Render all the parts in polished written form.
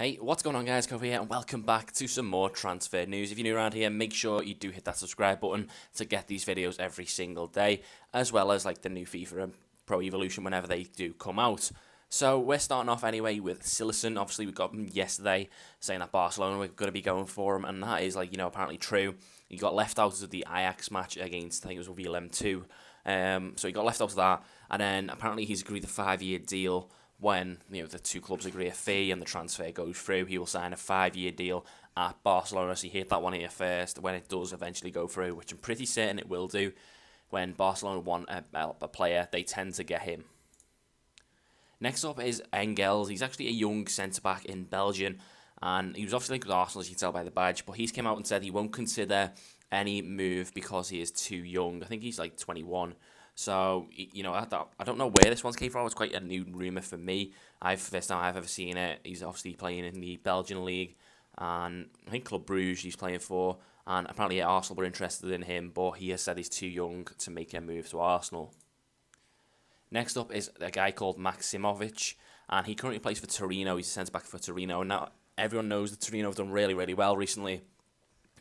Hey, what's going on guys, Kova here, and welcome back to some more transfer news. If you're new around here, make sure you do hit that subscribe button to get these videos every single day, as well as like the new FIFA and Pro Evolution whenever they do come out. So we're starting off anyway with Sillerson. Obviously we got him yesterday saying that Barcelona were going to be going for him, and that is apparently true. He got left out of the Ajax match against, I think it was VLM 2. So he got left out of that, and then apparently he's agreed a 5-year deal. When the two clubs agree a fee and the transfer goes through, he will sign a 5-year deal at Barcelona. So he hit that one here first when it does eventually go through, which I'm pretty certain it will do. When Barcelona want a player, they tend to get him. Next up is Engels. He's actually a young centre-back in Belgium, and he was obviously linked with Arsenal, as you can tell by the badge, but he's came out and said he won't consider any move because he is too young. I think he's like 21. So, I don't know where this one's came from. It's quite a new rumour for me. First time I've ever seen it. He's obviously playing in the Belgian league, and I think Club Bruges he's playing for, and apparently Arsenal were interested in him, but he has said he's too young to make a move to Arsenal. Next up is a guy called Maximovic, and he currently plays for Torino. He's a centre-back for Torino, and now everyone knows that Torino have done really, really well recently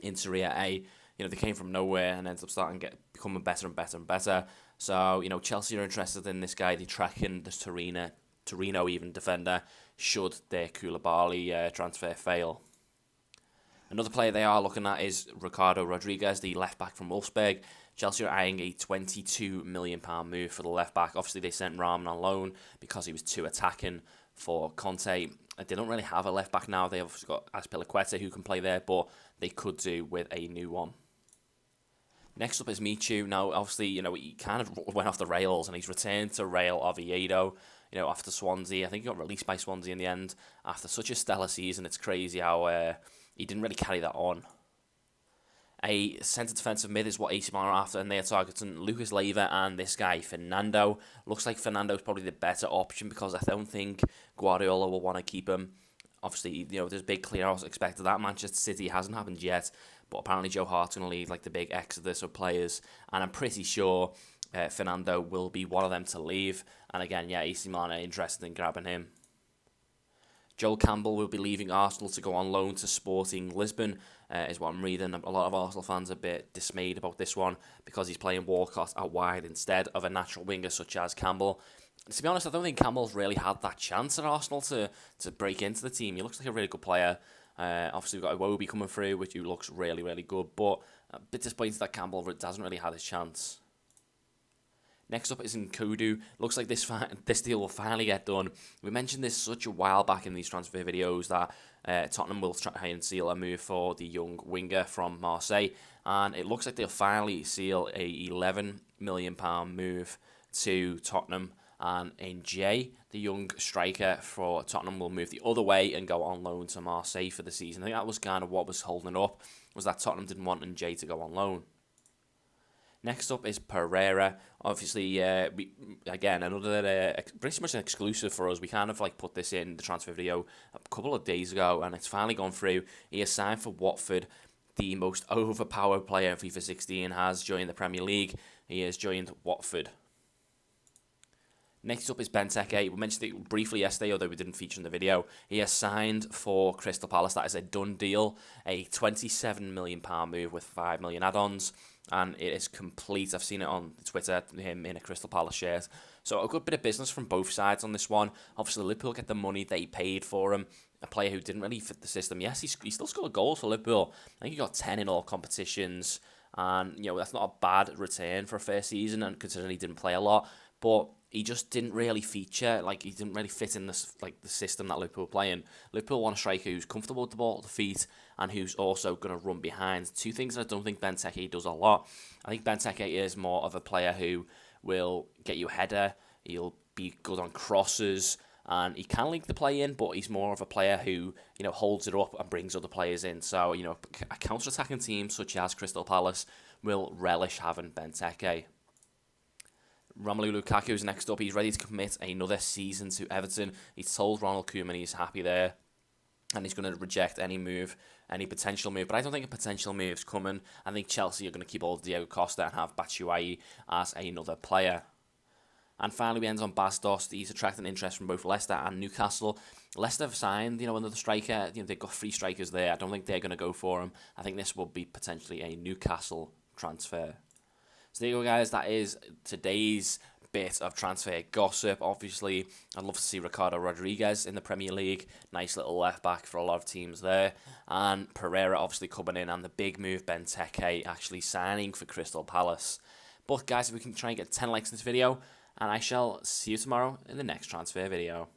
in Serie A. They came from nowhere and ended up becoming better and better and better. So, Chelsea are interested in this guy. They're tracking the Torino even defender should their Koulibaly transfer fail. Another player they are looking at is Ricardo Rodriguez, the left-back from Wolfsburg. Chelsea are eyeing a £22 million move for the left-back. Obviously, they sent Rahman on loan because he was too attacking for Conte. They don't really have a left-back now. They've obviously got Azpilicueta who can play there, but they could do with a new one. Next up is Michu. Now, obviously, he kind of went off the rails and he's returned to Real Oviedo, after Swansea. I think he got released by Swansea in the end after such a stellar season. It's crazy how he didn't really carry that on. A centre defensive mid is what AC Milan are after, and they're targeting Lucas Leiva and this guy, Fernando. Looks like Fernando's probably the better option because I don't think Guardiola will want to keep him. Obviously, there's big clear-outs expected. That Manchester City hasn't happened yet, but apparently Joe Hart's going to lead like the big exodus of players, and I'm pretty sure Fernando will be one of them to leave. And again, AC Milan are interested in grabbing him. Joel Campbell will be leaving Arsenal to go on loan to Sporting Lisbon, is what I'm reading. A lot of Arsenal fans are a bit dismayed about this one because he's playing Walcott out wide instead of a natural winger such as Campbell. To be honest, I don't think Campbell's really had that chance at Arsenal to break into the team. He looks like a really good player. Obviously, we've got Iwobi coming through, which looks really, really good, but a bit disappointed that Campbell hasn't really had his chance. Next up is Nkoudou. Looks like this deal will finally get done. We mentioned this such a while back in these transfer videos that Tottenham will try and seal a move for the young winger from Marseille, and it looks like they'll finally seal a £11 million move to Tottenham. And Jay, the young striker for Tottenham, will move the other way and go on loan to Marseille for the season. I think that was kind of what was holding it up, was that Tottenham didn't want Jay to go on loan. Next up is Pereira. Obviously, again, another pretty much an exclusive for us. We kind of put this in the transfer video a couple of days ago, and it's finally gone through. He has signed for Watford. The most overpowered player in FIFA 16 has joined the Premier League. He has joined Watford. Next up is Benteke. We mentioned it briefly yesterday, although we didn't feature in the video. He has signed for Crystal Palace. That is a done deal. A £27 million move with $5 million add-ons. And it is complete. I've seen it on Twitter, him in a Crystal Palace shirt. So a good bit of business from both sides on this one. Obviously, Liverpool get the money they paid for him. A player who didn't really fit the system. Yes, he still scored goals for Liverpool. I think he got 10 in all competitions. And, that's not a bad return for a first season, and considering he didn't play a lot. But he just didn't really feature. He didn't really fit in this the system that Liverpool are playing. Liverpool want a striker who's comfortable with the ball at the feet and who's also going to run behind. Two things I don't think Benteke does a lot. I think Benteke is more of a player who will get you a header. He'll be good on crosses, and he can link the play in, but he's more of a player who holds it up and brings other players in. So a counter-attacking team such as Crystal Palace will relish having Benteke. Romelu Lukaku is next up. He's ready to commit another season to Everton. He's told Ronald Koeman he's happy there, and he's going to reject any potential move. But I don't think a potential move is coming. I think Chelsea are going to keep hold of Diego Costa and have Batshuayi as another player. And finally, we end on Bas Dost. He's attracting interest from both Leicester and Newcastle. Leicester have signed, another striker. They've got 3 strikers there. I don't think they're going to go for him. I think this will be potentially a Newcastle transfer. So there you go, guys. That is today's bit of transfer gossip. Obviously, I'd love to see Ricardo Rodriguez in the Premier League. Nice little left back for a lot of teams there. And Pereira obviously coming in, and the big move, Benteke actually signing for Crystal Palace. But guys, if we can try and get 10 likes in this video, and I shall see you tomorrow in the next transfer video.